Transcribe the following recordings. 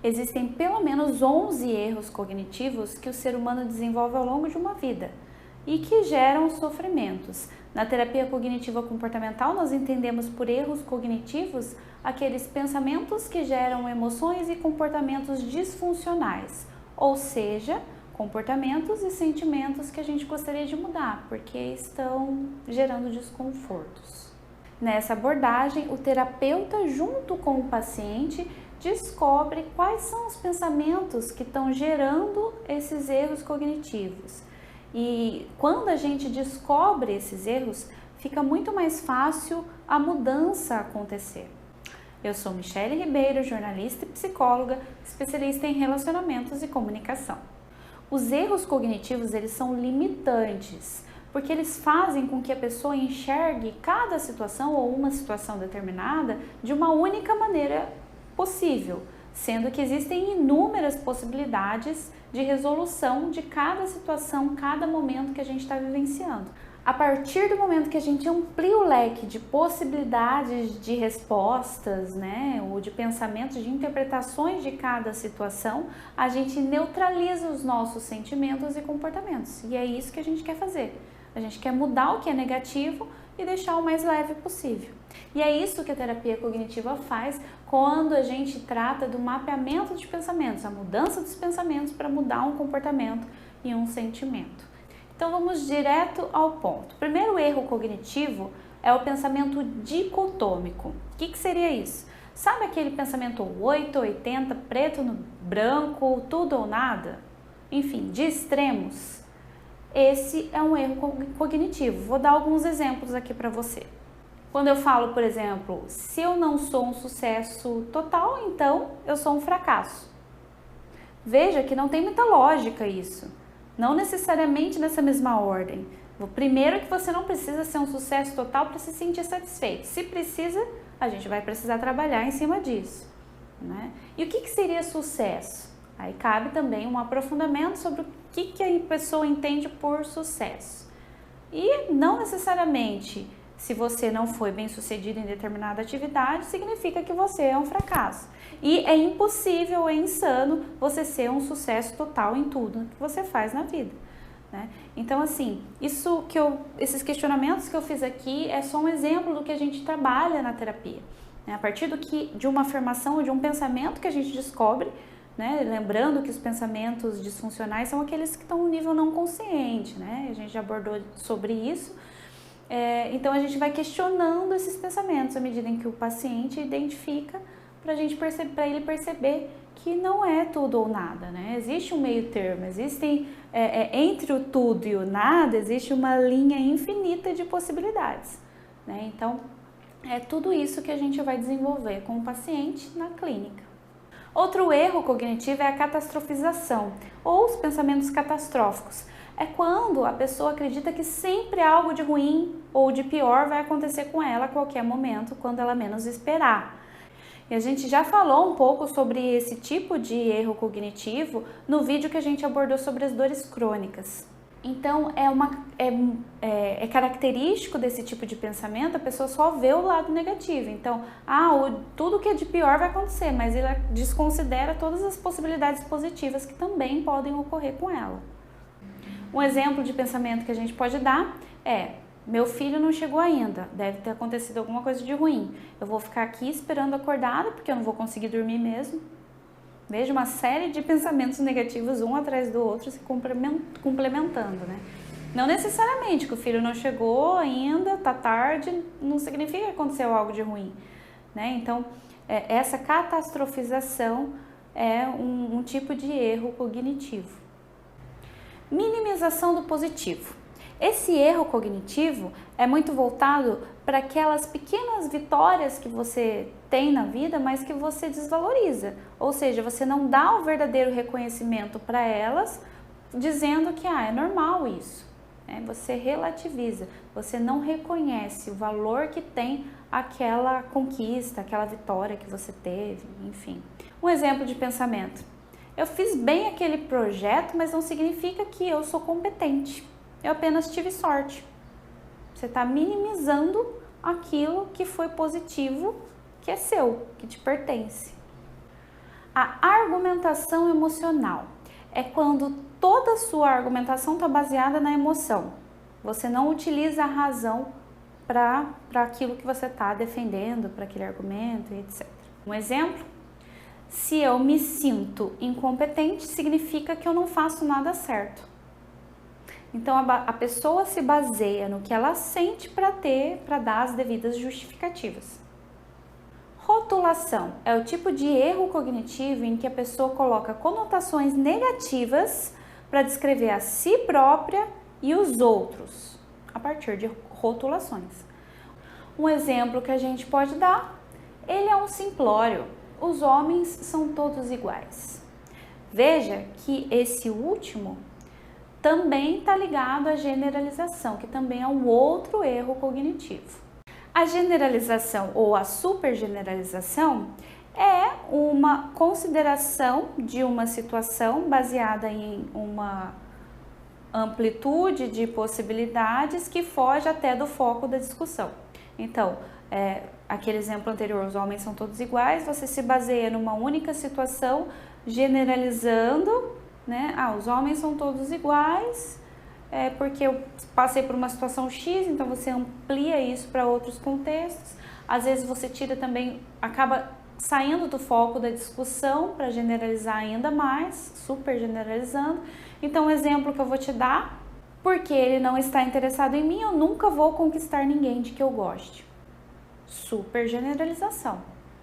Existem pelo menos 11 erros cognitivos que o ser humano desenvolve ao longo de uma vida e que geram sofrimentos. Na terapia cognitiva comportamental, nós entendemos por erros cognitivos aqueles pensamentos que geram emoções e comportamentos disfuncionais, ou seja, comportamentos e sentimentos que a gente gostaria de mudar, porque estão gerando desconfortos. Nessa abordagem, o terapeuta, junto com o paciente, descobre quais são os pensamentos que estão gerando esses erros cognitivos. E quando a gente descobre esses erros, fica muito mais fácil a mudança acontecer. Eu sou Michele Ribeiro, jornalista e psicóloga, especialista em relacionamentos e comunicação. Os erros cognitivos, eles são limitantes, porque eles fazem com que a pessoa enxergue cada situação ou uma situação determinada de uma única maneira possível, sendo que existem inúmeras possibilidades de resolução de cada situação, cada momento que a gente está vivenciando. A partir do momento que a gente amplia o leque de possibilidades de respostas, né, ou de pensamentos, de interpretações de cada situação, a gente neutraliza os nossos sentimentos e comportamentos. E é isso que a gente quer fazer. A gente quer mudar o que é negativo e deixar o mais leve possível. E é isso que a terapia cognitiva faz quando a gente trata do mapeamento de pensamentos, a mudança dos pensamentos para mudar um comportamento e um sentimento. Então vamos direto ao ponto. O primeiro erro cognitivo é o pensamento dicotômico. O que seria isso? Sabe aquele pensamento 8 ou 80, preto no branco, tudo ou nada? Enfim, de extremos. Esse é um erro cognitivo. Vou dar alguns exemplos aqui para você. Quando eu falo, por exemplo, se eu não sou um sucesso total, então eu sou um fracasso. Veja que não tem muita lógica isso. Não necessariamente nessa mesma ordem. Primeiro que você não precisa ser um sucesso total para se sentir satisfeito. Se precisa, a gente vai precisar trabalhar em cima disso, né? E o que seria sucesso? Aí cabe também um aprofundamento sobre o que a pessoa entende por sucesso. E não necessariamente, se você não foi bem sucedido em determinada atividade, significa que você é um fracasso. E é impossível, é insano você ser um sucesso total em tudo que você faz na vida, né? Então, assim, esses questionamentos que eu fiz aqui é só um exemplo do que a gente trabalha na terapia, né? A partir de uma afirmação ou de um pensamento que a gente descobre, né? Lembrando que os pensamentos disfuncionais são aqueles que estão no nível não consciente, né? A gente já abordou sobre isso. Então a gente vai questionando esses pensamentos à medida em que o paciente identifica, para ele perceber que não é tudo ou nada, né? Existe um meio termo, entre o tudo e o nada existe uma linha infinita de possibilidades, né? Então é tudo isso que a gente vai desenvolver com o paciente na clínica. Outro erro cognitivo é a catastrofização ou os pensamentos catastróficos. É quando a pessoa acredita que sempre algo de ruim ou de pior vai acontecer com ela a qualquer momento, quando ela menos esperar. E a gente já falou um pouco sobre esse tipo de erro cognitivo no vídeo que a gente abordou sobre as dores crônicas. Então é característico desse tipo de pensamento a pessoa só vê o lado negativo. Então, tudo que é de pior vai acontecer, mas ela desconsidera todas as possibilidades positivas que também podem ocorrer com ela. Um exemplo de pensamento que a gente pode dar é: meu filho não chegou ainda, deve ter acontecido alguma coisa de ruim. Eu vou ficar aqui esperando acordada porque eu não vou conseguir dormir mesmo. Veja uma série de pensamentos negativos um atrás do outro se complementando, né? Não necessariamente que o filho não chegou ainda, tá tarde, não significa que aconteceu algo de ruim, né? Então, essa catastrofização é um tipo de erro cognitivo. Minimização do positivo. Esse erro cognitivo é muito voltado para aquelas pequenas vitórias que você tem na vida, mas que você desvaloriza. Ou seja, você não dá o verdadeiro reconhecimento para elas, dizendo que é normal isso, né? Você relativiza, você não reconhece o valor que tem aquela conquista, aquela vitória que você teve, enfim. Um exemplo de pensamento: eu fiz bem aquele projeto, mas não significa que eu sou competente. Eu apenas tive sorte. Você está minimizando aquilo que foi positivo, que é seu, que te pertence. A argumentação emocional é quando toda a sua argumentação está baseada na emoção. Você não utiliza a razão para aquilo que você está defendendo, para aquele argumento e etc. Um exemplo: se eu me sinto incompetente, significa que eu não faço nada certo. Então a pessoa se baseia no que ela sente para dar as devidas justificativas. Rotulação é o tipo de erro cognitivo em que a pessoa coloca conotações negativas para descrever a si própria e os outros, a partir de rotulações. Um exemplo que a gente pode dar: ele é um simplório, os homens são todos iguais. Veja que esse último também está ligado à generalização, que também é um outro erro cognitivo. A generalização ou a supergeneralização é uma consideração de uma situação baseada em uma amplitude de possibilidades que foge até do foco da discussão. Então, aquele exemplo anterior, os homens são todos iguais, você se baseia numa única situação, generalizando, né? Os homens são todos iguais, porque eu passei por uma situação X, então você amplia isso para outros contextos. Às vezes você tira também, acaba saindo do foco da discussão para generalizar ainda mais, super generalizando. Então, um exemplo que eu vou te dar: porque ele não está interessado em mim, eu nunca vou conquistar ninguém de que eu goste. Super generalização.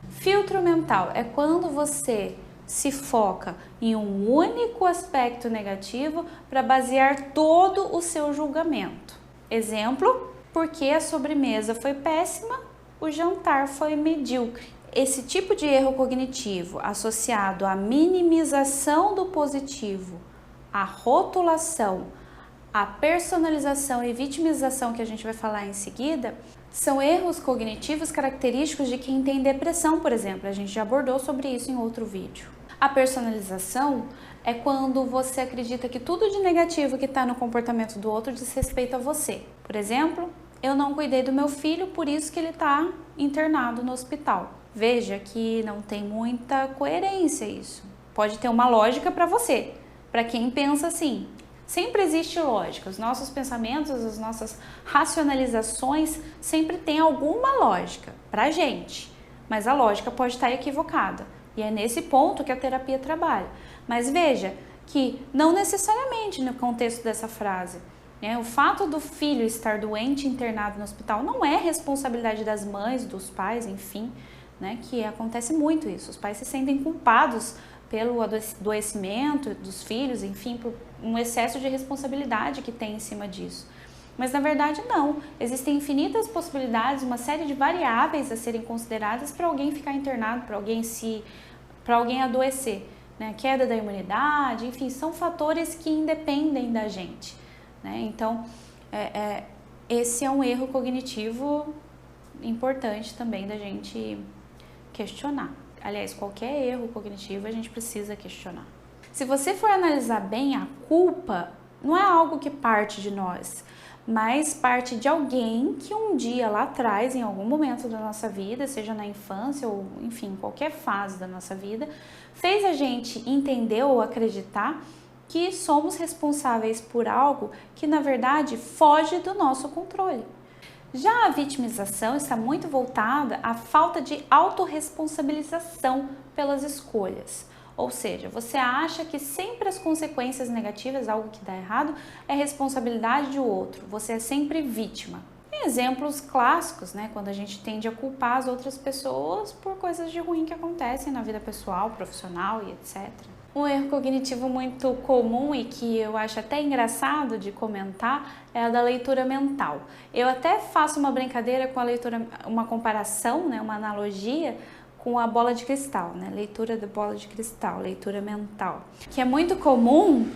Filtro mental é quando você se foca em um único aspecto negativo para basear todo o seu julgamento. Exemplo: porque a sobremesa foi péssima, o jantar foi medíocre. Esse tipo de erro cognitivo associado à minimização do positivo, à rotulação, à personalização e vitimização, que a gente vai falar em seguida, são erros cognitivos característicos de quem tem depressão, por exemplo. A gente já abordou sobre isso em outro vídeo. A personalização é quando você acredita que tudo de negativo que está no comportamento do outro diz respeito a você. Por exemplo: eu não cuidei do meu filho, por isso que ele está internado no hospital. Veja que não tem muita coerência isso. Pode ter uma lógica para você, para quem pensa assim. Sempre existe lógica. Os nossos pensamentos, as nossas racionalizações sempre têm alguma lógica para a gente, mas a lógica pode estar equivocada. E é nesse ponto que a terapia trabalha. Mas veja que não necessariamente no contexto dessa frase, o fato do filho estar doente, internado no hospital, não é responsabilidade das mães, dos pais, enfim, que acontece muito isso. Os pais se sentem culpados pelo adoecimento dos filhos, enfim, por um excesso de responsabilidade que tem em cima disso. Mas na verdade não, existem infinitas possibilidades, uma série de variáveis a serem consideradas para alguém ficar internado, para alguém adoecer, Queda da imunidade, enfim, são fatores que independem da gente, Então, esse é um erro cognitivo importante também da gente questionar. Aliás, qualquer erro cognitivo a gente precisa questionar. Se você for analisar bem, a culpa não é algo que parte de nós, mas parte de alguém que um dia lá atrás, em algum momento da nossa vida, seja na infância ou enfim, qualquer fase da nossa vida, fez a gente entender ou acreditar que somos responsáveis por algo que na verdade foge do nosso controle. Já a vitimização está muito voltada à falta de autorresponsabilização pelas escolhas. Ou seja, você acha que sempre as consequências negativas, algo que dá errado, é responsabilidade de outro. Você é sempre vítima. Tem exemplos clássicos, quando a gente tende a culpar as outras pessoas por coisas de ruim que acontecem na vida pessoal, profissional e etc. Um erro cognitivo muito comum e que eu acho até engraçado de comentar é a da leitura mental. Eu até faço uma brincadeira com a leitura, uma comparação, uma analogia com a bola de cristal, leitura da bola de cristal, leitura mental, que é muito comum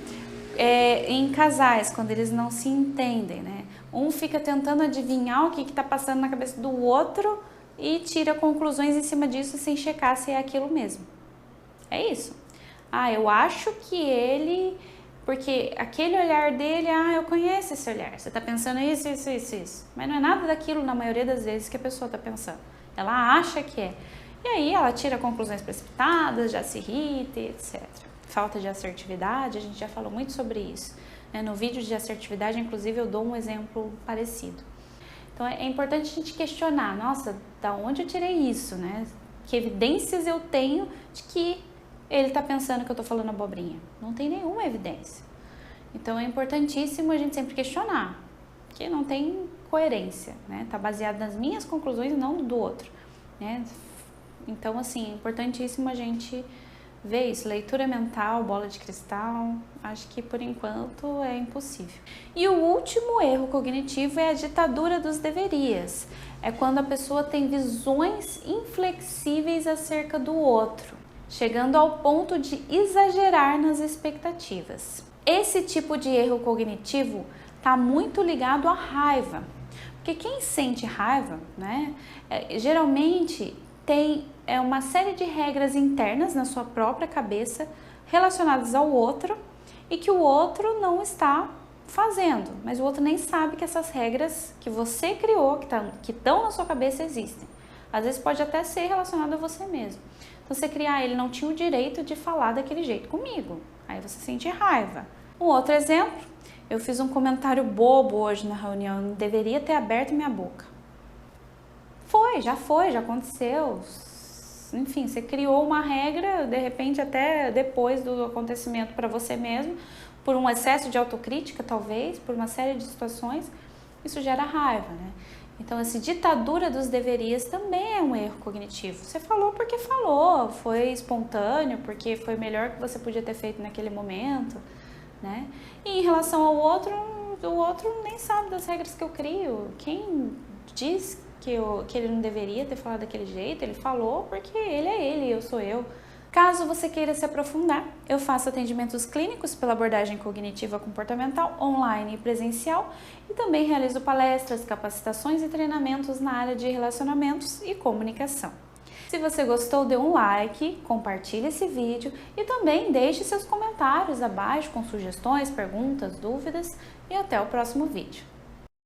em casais, quando eles não se entendem, Um fica tentando adivinhar o que está passando na cabeça do outro e tira conclusões em cima disso sem checar se é aquilo mesmo. É isso. Eu acho que ele, porque aquele olhar dele, eu conheço esse olhar, você está pensando isso, mas não é nada daquilo na maioria das vezes que a pessoa está pensando, ela acha que é. E aí ela tira conclusões precipitadas, já se irrita, etc. Falta de assertividade, a gente já falou muito sobre isso, né? No vídeo de assertividade, inclusive, eu dou um exemplo parecido. Então é importante a gente questionar, nossa, da onde eu tirei isso, né? Que evidências eu tenho de que ele está pensando que eu estou falando abobrinha? Não tem nenhuma evidência. Então é importantíssimo a gente sempre questionar, que não tem coerência, né? Está baseado nas minhas conclusões e não do outro, né? Então, assim, é importantíssimo a gente ver isso. Leitura mental, bola de cristal, acho que por enquanto é impossível. E o último erro cognitivo é a ditadura dos deverias. É quando a pessoa tem visões inflexíveis acerca do outro, chegando ao ponto de exagerar nas expectativas. Esse tipo de erro cognitivo está muito ligado à raiva, porque quem sente raiva, né, geralmente tem uma série de regras internas na sua própria cabeça relacionadas ao outro e que o outro não está fazendo, mas o outro nem sabe que essas regras que você criou, que estão na sua cabeça, existem. Às vezes pode até ser relacionado a você mesmo. Então você criar, ele não tinha o direito de falar daquele jeito comigo, aí você sente raiva. Um outro exemplo, eu fiz um comentário bobo hoje na reunião, eu não deveria ter aberto minha boca. Já aconteceu. Enfim, você criou uma regra, de repente até depois do acontecimento para você mesmo, por um excesso de autocrítica talvez, por uma série de situações, isso gera raiva, né? Então, essa ditadura dos deverias também é um erro cognitivo. Você falou porque falou, foi espontâneo, porque foi o melhor que você podia ter feito naquele momento, né? E em relação ao outro, o outro nem sabe das regras que eu crio. Quem diz que ele não deveria ter falado daquele jeito, ele falou porque ele é ele, eu sou eu. Caso você queira se aprofundar, eu faço atendimentos clínicos pela abordagem cognitiva comportamental online e presencial e também realizo palestras, capacitações e treinamentos na área de relacionamentos e comunicação. Se você gostou, dê um like, compartilhe esse vídeo e também deixe seus comentários abaixo com sugestões, perguntas, dúvidas e até o próximo vídeo.